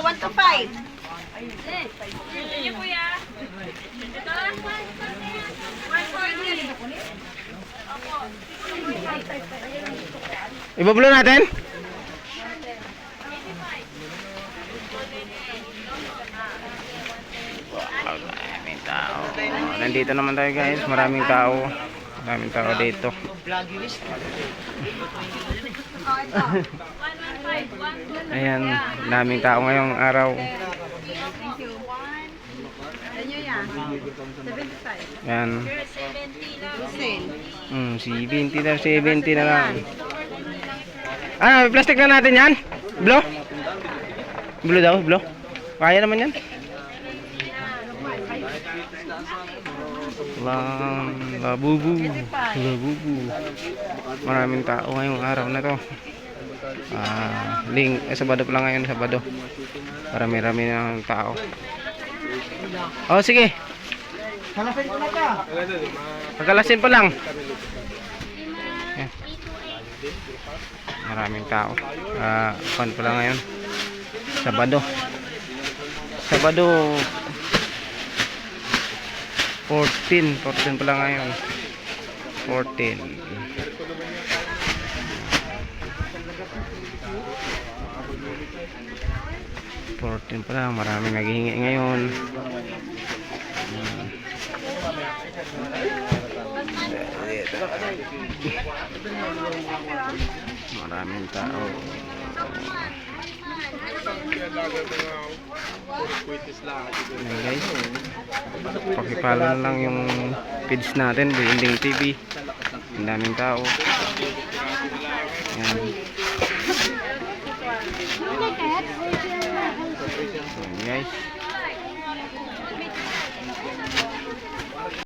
1 to 5. Sige kuya. Ito. 140. Ibablo natin? Maraming tao. Nandito naman tayo guys. Maraming tao. Maraming tao dito. Ayan. Daming tao ngayong araw. Thank you. Ano yan? 75. Ayan. 70 lang. Sale. 70 na. 70 na lang. Ah, may plastic na natin yan? Blow? Blow daw? Blow? Kaya naman yan. Labubu. Labubu. Maraming tao ngayong araw na to. Sabado pa lang ngayon, Sabado. Marami-rami ng tao. Oh, sige. Kalasin ko na ka. Pagkalasin pa lang. Yan. Maraming tao. Fun pa lang ngayon. Sabado. Sabado 14 pa lang ngayon. 14. Pa lang, maraming naghihingi ngayon. Maraming tao. Ayan guys, pakipalo na lang yung page natin, Binding TV. Ang daming tao. Ayan. Ayan guys.